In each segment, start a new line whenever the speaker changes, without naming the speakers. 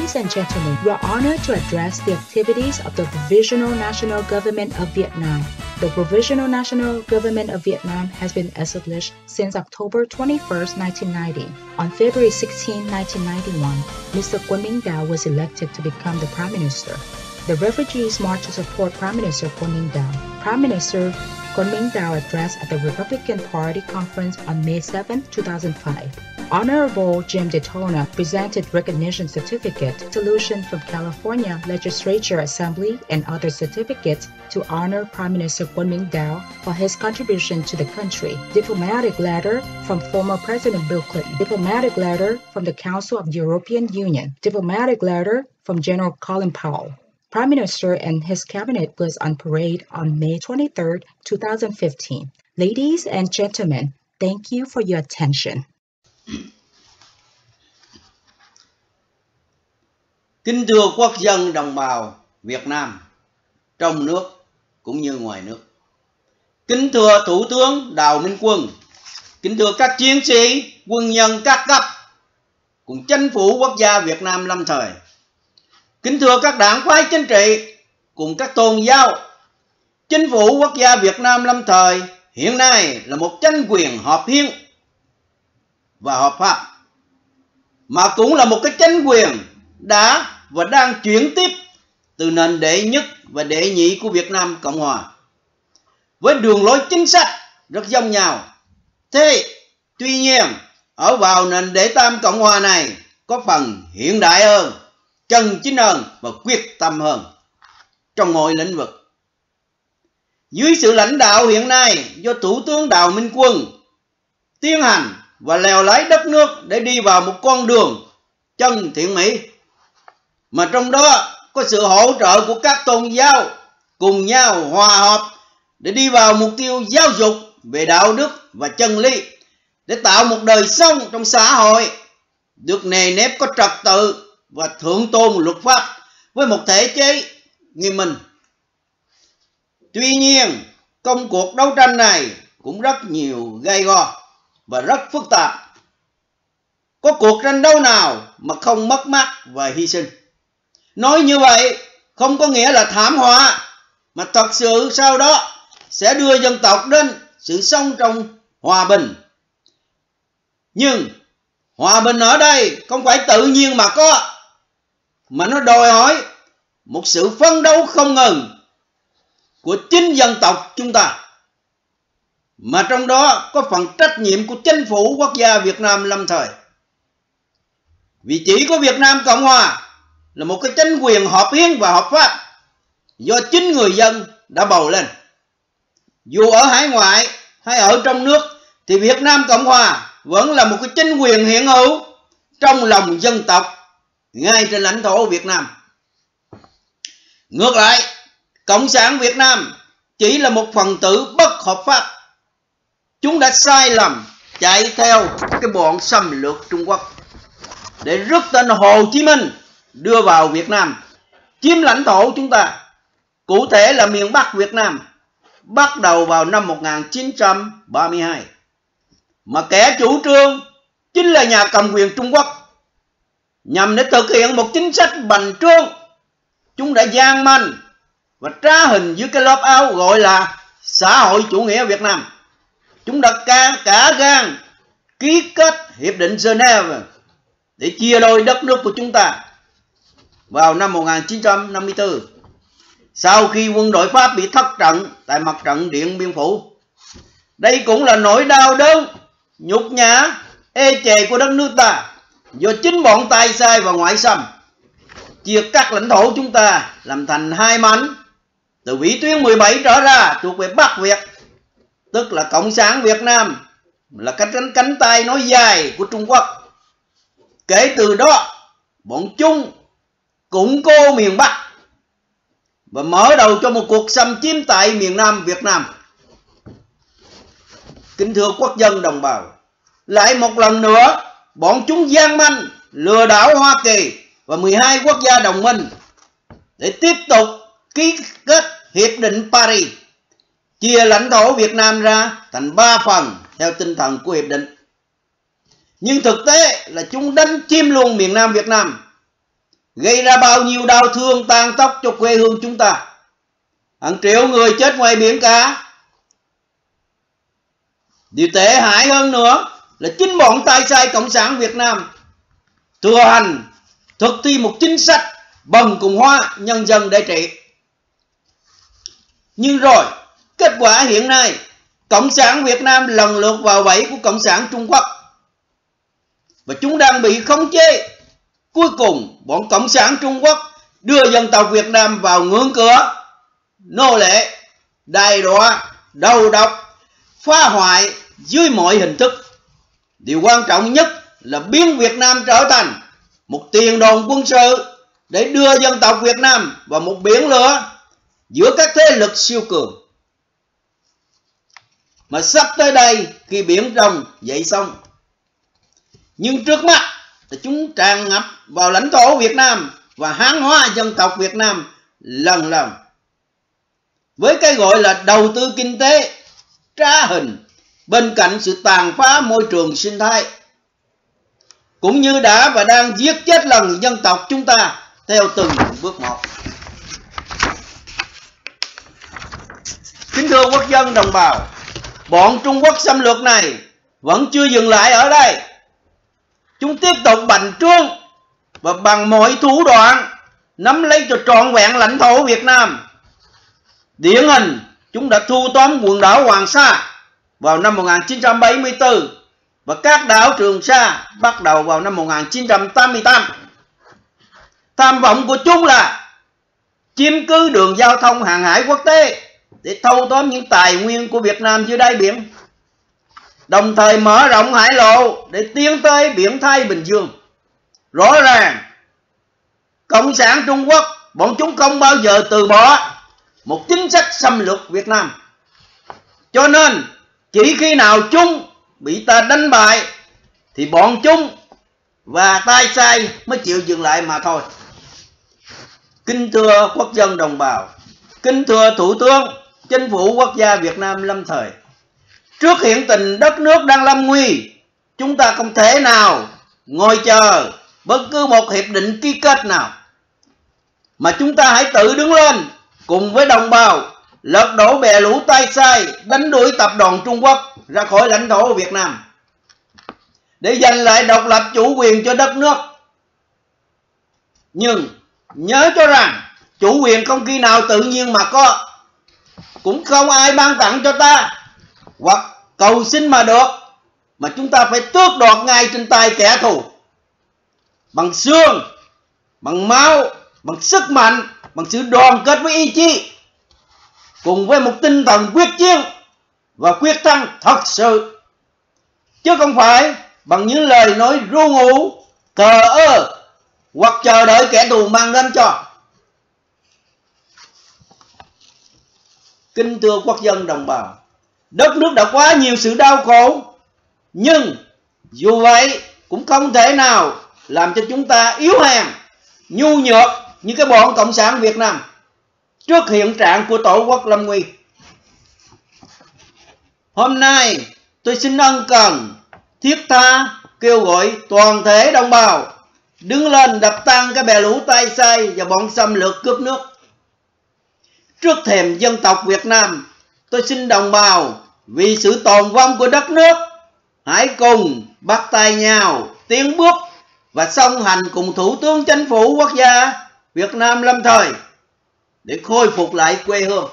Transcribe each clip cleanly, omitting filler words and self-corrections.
Ladies and gentlemen, we are honored to address the activities of the Provisional National Government of Vietnam. The Provisional National Government of Vietnam has been established since October 21, 1990. On February 16, 1991, Mr. Quang Minh Dao was elected to become the Prime Minister. The refugees marched to support Prime Minister Quang Minh Dao. Prime Minister Quang Minh Dao addressed at the Republican Party conference on May 7, 2005. Honorable Jim Daytona presented recognition certificate, solution from California Legislature Assembly, and other certificates to honor Prime Minister Quang Minh Dao for his contribution to the country. Diplomatic letter from former President Bill Clinton. Diplomatic letter from the Council of the European Union. Diplomatic letter from General Colin Powell. Prime Minister and his cabinet was on parade on May 23, 2015. Ladies and gentlemen, thank you for your attention.
Kính thưa quốc dân đồng bào Việt Nam trong nước cũng như ngoài nước. Kính thưa Thủ tướng Đào Minh Quân, kính thưa các chiến sĩ, quân nhân các cấp cùng chính phủ quốc gia Việt Nam lâm thời. Kính thưa các đảng phái chính trị cùng các tôn giáo. Chính phủ quốc gia Việt Nam lâm thời hiện nay là một chính quyền hợp hiến và hợp pháp, mà cũng là một cái chính quyền đã và đang chuyển tiếp từ nền đệ nhất và đệ nhị của Việt Nam Cộng Hòa với đường lối chính sách rất giống nhau. Thế tuy nhiên ở vào nền đệ tam Cộng Hòa này có phần hiện đại hơn, chân chính hơn và quyết tâm hơn trong mọi lĩnh vực. Dưới sự lãnh đạo hiện nay do Thủ tướng Đào Minh Quân tiến hành và lèo lái đất nước để đi vào một con đường chân thiện mỹ, mà trong đó có sự hỗ trợ của các tôn giáo cùng nhau hòa hợp để đi vào mục tiêu giáo dục về đạo đức và chân lý, để tạo một đời sống trong xã hội được nề nếp có trật tự và thượng tôn luật pháp với một thể chế nghiêm minh. Tuy nhiên, công cuộc đấu tranh này cũng rất nhiều gay go và rất phức tạp. Có cuộc tranh đấu nào mà không mất mát và hy sinh. Nói như vậy không có nghĩa là thảm họa, mà thật sự sau đó sẽ đưa dân tộc đến sự sống trong hòa bình. Nhưng hòa bình ở đây không phải tự nhiên mà có, mà nó đòi hỏi một sự phấn đấu không ngừng của chính dân tộc chúng ta, mà trong đó có phần trách nhiệm của chính phủ quốc gia Việt Nam lâm thời. Vì chỉ có Việt Nam Cộng Hòa là một cái chính quyền hợp hiến và hợp pháp do chính người dân đã bầu lên. Dù ở hải ngoại hay ở trong nước thì Việt Nam Cộng Hòa vẫn là một cái chính quyền hiện hữu trong lòng dân tộc ngay trên lãnh thổ Việt Nam. Ngược lại, Cộng sản Việt Nam chỉ là một phần tử bất hợp pháp. Chúng đã sai lầm chạy theo cái bọn xâm lược Trung Quốc để rước tên Hồ Chí Minh đưa vào Việt Nam, chiếm lãnh thổ chúng ta, cụ thể là miền Bắc Việt Nam, bắt đầu vào năm 1932. Mà kẻ chủ trương chính là nhà cầm quyền Trung Quốc. Nhằm để thực hiện một chính sách bành trướng, chúng đã gian manh và trá hình dưới cái lớp áo gọi là xã hội chủ nghĩa Việt Nam. Chúng đã cả gan ký kết Hiệp định Geneva để chia đôi đất nước của chúng ta vào năm 1954, sau khi quân đội Pháp bị thất trận tại mặt trận Điện Biên Phủ. Đây cũng là nỗi đau đớn, nhục nhã, ê chề của đất nước ta do chính bọn tay sai và ngoại xâm chia cắt lãnh thổ chúng ta làm thành hai mảnh, từ vĩ tuyến 17 trở ra thuộc về Bắc Việt, tức là Cộng sản Việt Nam, là cái cánh tay nối dài của Trung Quốc. Kể từ đó, bọn chúng củng cố miền Bắc và mở đầu cho một cuộc xâm chiếm tại miền Nam Việt Nam. Kính thưa quốc dân đồng bào, lại một lần nữa, bọn chúng gian manh lừa đảo Hoa Kỳ và 12 quốc gia đồng minh để tiếp tục ký kết Hiệp định Paris, chia lãnh thổ Việt Nam ra thành 3 phần theo tinh thần của hiệp định. Nhưng thực tế là chúng đánh chiếm luôn miền Nam Việt Nam. gây ra bao nhiêu đau thương tàn tóc cho quê hương chúng ta. Hàng triệu người chết ngoài biển cả. Điều tệ hại hơn nữa là chính bọn tay sai Cộng sản Việt Nam thừa hành thực thi một chính sách bần cùng hóa nhân dân để trị. Nhưng rồi kết quả hiện nay, Cộng sản Việt Nam lần lượt vào bẫy của Cộng sản Trung Quốc và chúng đang bị khống chế. Cuối cùng bọn Cộng sản Trung Quốc đưa dân tộc Việt Nam vào ngưỡng cửa nô lệ, đày đọa, đầu độc, phá hoại dưới mọi hình thức. Điều quan trọng nhất là biến Việt Nam trở thành một tiền đồn quân sự để đưa dân tộc Việt Nam vào một biển lửa giữa các thế lực siêu cường. Mà sắp tới đây khi biển Đông dậy xong, nhưng trước mắt thì chúng tràn ngập vào lãnh thổ Việt Nam và hán hóa dân tộc Việt Nam lần lần với cái gọi là đầu tư kinh tế trá hình, bên cạnh sự tàn phá môi trường sinh thái, cũng như đã và đang giết chết lần dân tộc chúng ta theo từng bước một. Kính thưa quốc dân đồng bào, bọn Trung Quốc xâm lược này vẫn chưa dừng lại ở đây. Chúng tiếp tục bành trướng và bằng mọi thủ đoạn nắm lấy cho trọn vẹn lãnh thổ Việt Nam. Điển hình, chúng đã thu tóm quần đảo Hoàng Sa vào năm 1974 và các đảo Trường Sa bắt đầu vào năm 1988. Tham vọng của chúng là chiếm cứ đường giao thông hàng hải quốc tế để thâu tóm những tài nguyên của Việt Nam dưới đáy biển, đồng thời mở rộng hải lộ để tiến tới biển Thái Bình Dương. Rõ ràng, Cộng sản Trung Quốc, bọn chúng không bao giờ từ bỏ một chính sách xâm lược Việt Nam. Cho nên, chỉ khi nào chúng bị ta đánh bại, thì bọn chúng và tay sai mới chịu dừng lại mà thôi. Kính thưa quốc dân đồng bào, kính thưa Thủ tướng, Chính phủ quốc gia Việt Nam lâm thời, trước hiện tình đất nước đang lâm nguy, chúng ta không thể nào ngồi chờ bất cứ một hiệp định ký kết nào, mà chúng ta hãy tự đứng lên cùng với đồng bào lật đổ bè lũ tay sai, đánh đuổi tập đoàn Trung Quốc ra khỏi lãnh thổ Việt Nam để giành lại độc lập chủ quyền cho đất nước. Nhưng nhớ cho rằng chủ quyền không khi nào tự nhiên mà có, cũng không ai ban tặng cho ta hoặc cầu xin mà được, mà chúng ta phải tước đoạt ngay trên tay kẻ thù bằng xương, bằng máu, bằng sức mạnh, bằng sự đoàn kết với ý chí, cùng với một tinh thần quyết chiến và quyết thắng thật sự, chứ không phải bằng những lời nói ru ngủ, thờ ơ hoặc chờ đợi kẻ thù mang đến cho. Kính thưa quốc dân đồng bào, đất nước đã quá nhiều sự đau khổ, nhưng dù vậy cũng không thể nào làm cho chúng ta yếu hèn, nhu nhược như cái bọn Cộng sản Việt Nam trước hiện trạng của tổ quốc lâm nguy. Hôm nay tôi xin ân cần, thiết tha kêu gọi toàn thể đồng bào đứng lên đập tan cái bè lũ tay sai và bọn xâm lược cướp nước. Trước thềm dân tộc Việt Nam, tôi xin đồng bào vì sự tồn vong của đất nước, hãy cùng bắt tay nhau tiến bước và song hành cùng Thủ tướng Chính phủ quốc gia Việt Nam lâm thời để khôi phục lại quê hương.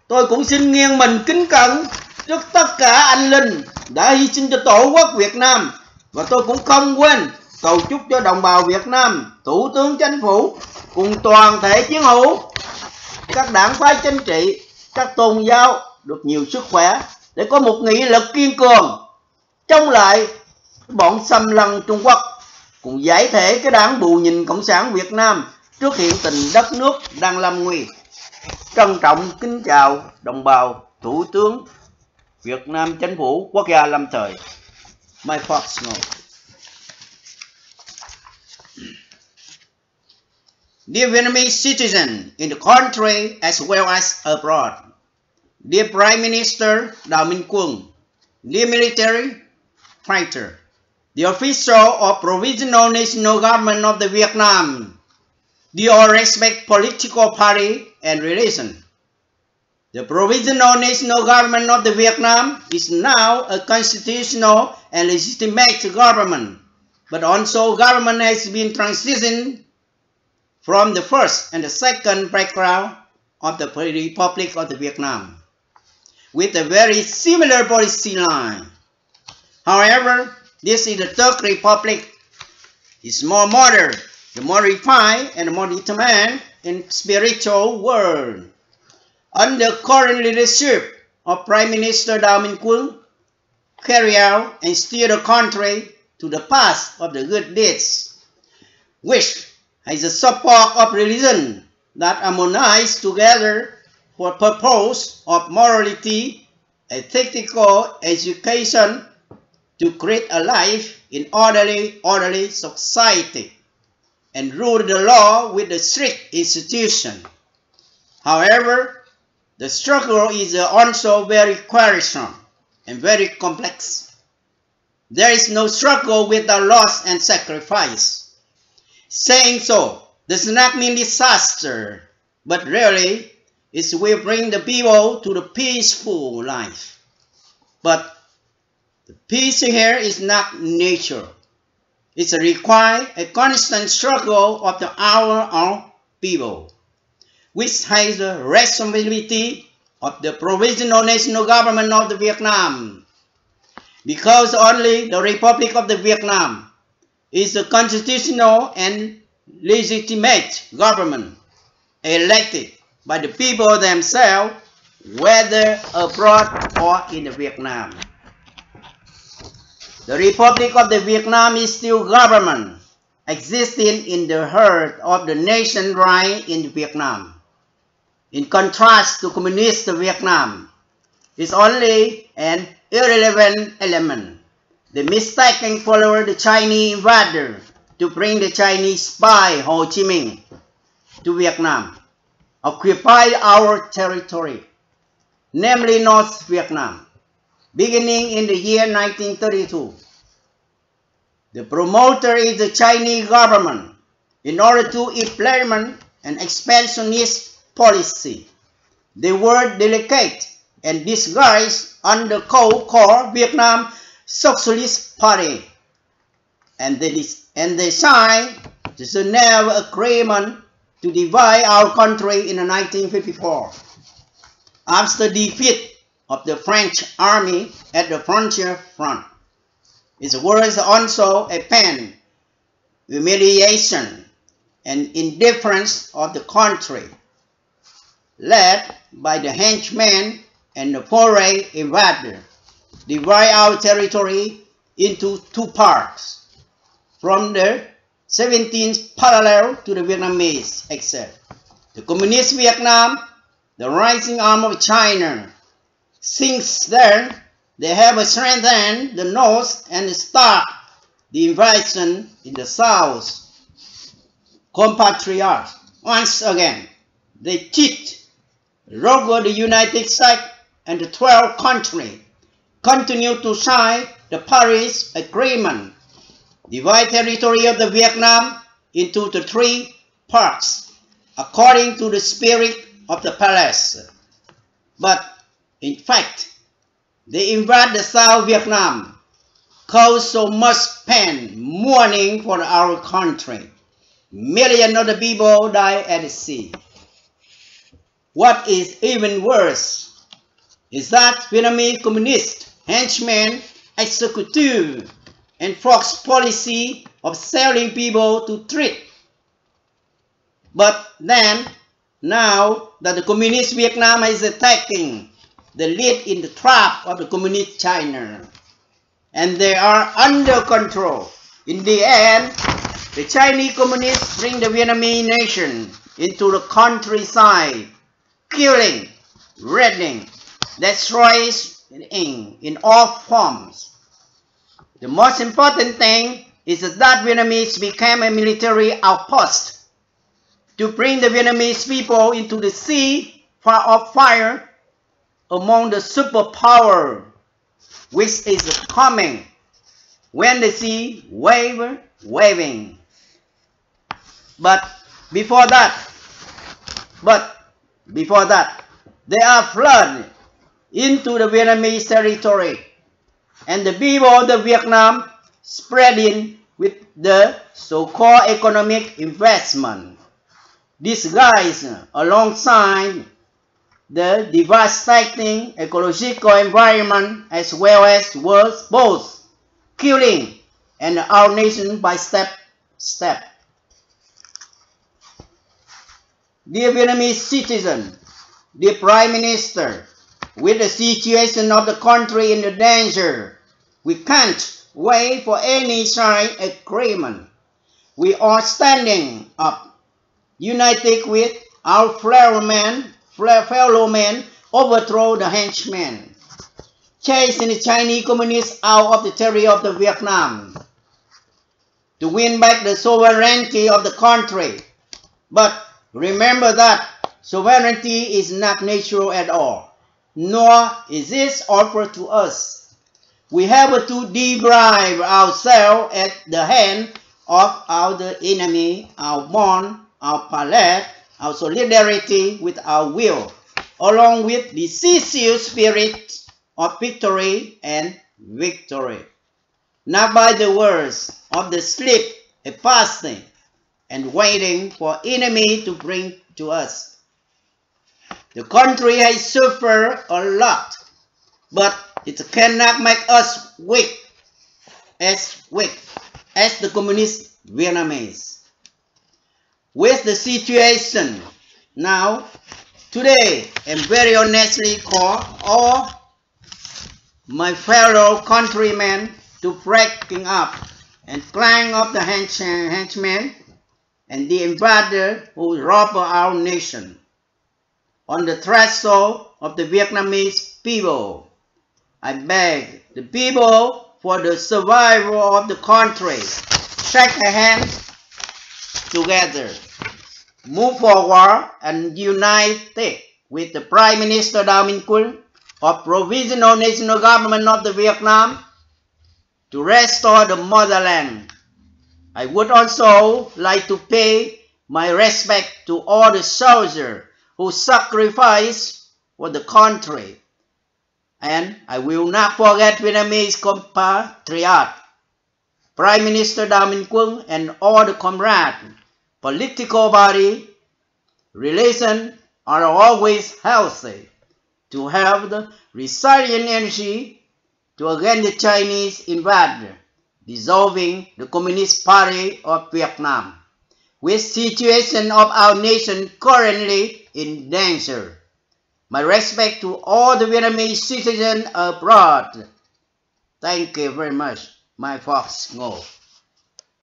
Tôi cũng xin nghiêng mình kính cẩn trước tất cả anh linh đã hy sinh cho Tổ quốc Việt Nam, và tôi cũng không quên cầu chúc cho đồng bào Việt Nam, Thủ tướng Chính phủ cùng toàn thể chiến hữu, các đảng phái chính trị, các tôn giáo được nhiều sức khỏe để có một nghị lực kiên cường chống lại bọn xâm lăng Trung Quốc, cùng giải thể cái đảng bù nhìn Cộng sản Việt Nam trước hiện tình đất nước đang lâm nguy. Trân trọng kính chào đồng bào Thủ tướng Việt Nam Chính phủ quốc gia lâm thời. My first note. Dear Vietnamese citizens in the country as well as abroad, dear Prime Minister Đào Minh Quân, dear military fighter, the official or provisional national government of the Vietnam, do all respect political party and religion. The provisional national government of the Vietnam is now a constitutional and legitimate government, but also government has been transitioned from the first and the second background of the Republic of the Vietnam, with a very similar policy line. However, this is the Third Republic. It's more modern, the more refined, and the more determined in spiritual world. Under current leadership of Prime Minister Đào Minh Quân, carry out and steer the country to the path of the good deeds, which has the support of religion that harmonize together for purpose of morality, ethical education, to create a life in orderly society, and rule the law with a strict institution. However, the struggle is also very quarrelsome and very complex. There is no struggle without loss and sacrifice. Saying so does not mean disaster, but really it will bring the people to the peaceful life. But the peace here is not nature. It requires a constant struggle of our own people, which has the responsibility of the provisional national government of the Vietnam, because only the Republic of the Vietnam is a constitutional and legitimate government elected by the people themselves, whether abroad or in the Vietnam. The Republic of the Vietnam is still government, existing in the heart of the nation right in Vietnam. In contrast to communist Vietnam, is only an irrelevant element. The mistaken follower the Chinese invader to bring the Chinese spy Ho Chi Minh to Vietnam, occupied our territory, namely North Vietnam, beginning in the year 1932. The promoter is the Chinese government in order to implement an expansionist policy. They were delicate and disguised under called Vietnam Socialist Party, and they signed the Geneva Agreement to divide our country in 1954. After defeat of the French army at the frontier front, it was also a pain, humiliation, and indifference of the country, led by the henchmen and the foreign invader, divide our territory into two parts, from the 17th parallel to the Vietnamese except the communist Vietnam, the rising arm of China. Since then, they have strengthened the north and stopped the invasion in the south. Compatriots, once again, they cheat, rogue the United States and the 12 countries, continue to sign the Paris Agreement, divide territory of the Vietnam into the three parts, according to the spirit of the palace. But in fact, they invade the South Vietnam, cause so much pain, mourning for our country. Millions of the people die at the sea. What is even worse is that Vietnamese communist henchmen executive and Fox policy of selling people to trade. But then, now that the communist Vietnam is attacking the lead in the trap of the communist China, and they are under control. In the end, the Chinese communists bring the Vietnamese nation into the countryside, killing, raiding, destroying in all forms. The most important thing is that Vietnamese became a military outpost to bring the Vietnamese people into the sea of fire among the superpower, which is coming when the sea waving. But before that, they are flooded into the Vietnamese territory, and the people of the Vietnam spread in with the so-called economic investment, disguised alongside the devastating ecological environment, as well as was both killing and our nation by step. Dear Vietnamese citizen, dear Prime Minister, with the situation of the country in the danger, we can't wait for any sign agreement. We are standing up, united with our fellow men, overthrow the henchmen, chasing the Chinese communists out of the territory of the Vietnam, to win back the sovereignty of the country. But remember that sovereignty is not natural at all, nor is it offered to us. We have to deprive ourselves at the hand of our enemy, our bond, our palette, our solidarity with our will, along with the decisive spirit of victory and victory. Not by the words of the sleep, a fasting, and waiting for enemy to bring to us. The country has suffered a lot, but it cannot make us weak as the communist Vietnamese. With the situation now, today, I very honestly call all my fellow countrymen to breaking up and clang up the henchmen and the invader who robbed our nation. On the threshold of the Vietnamese people, I beg the people for the survival of the country, shake hands together, move forward and unite with the Prime Minister MINH of Provisional National Government of the Vietnam to restore the motherland. I would also like to pay my respect to all the soldiers who sacrificed for the country. And I will not forget Vietnamese compatriot, Prime Minister MINH and all the comrades. Political body relations are always healthy to have the resilient energy to against the Chinese invader, dissolving the Communist Party of Vietnam, with situation of our nation currently in danger. My respect to all the Vietnamese citizens abroad. Thank you very much, my folks. Ngô.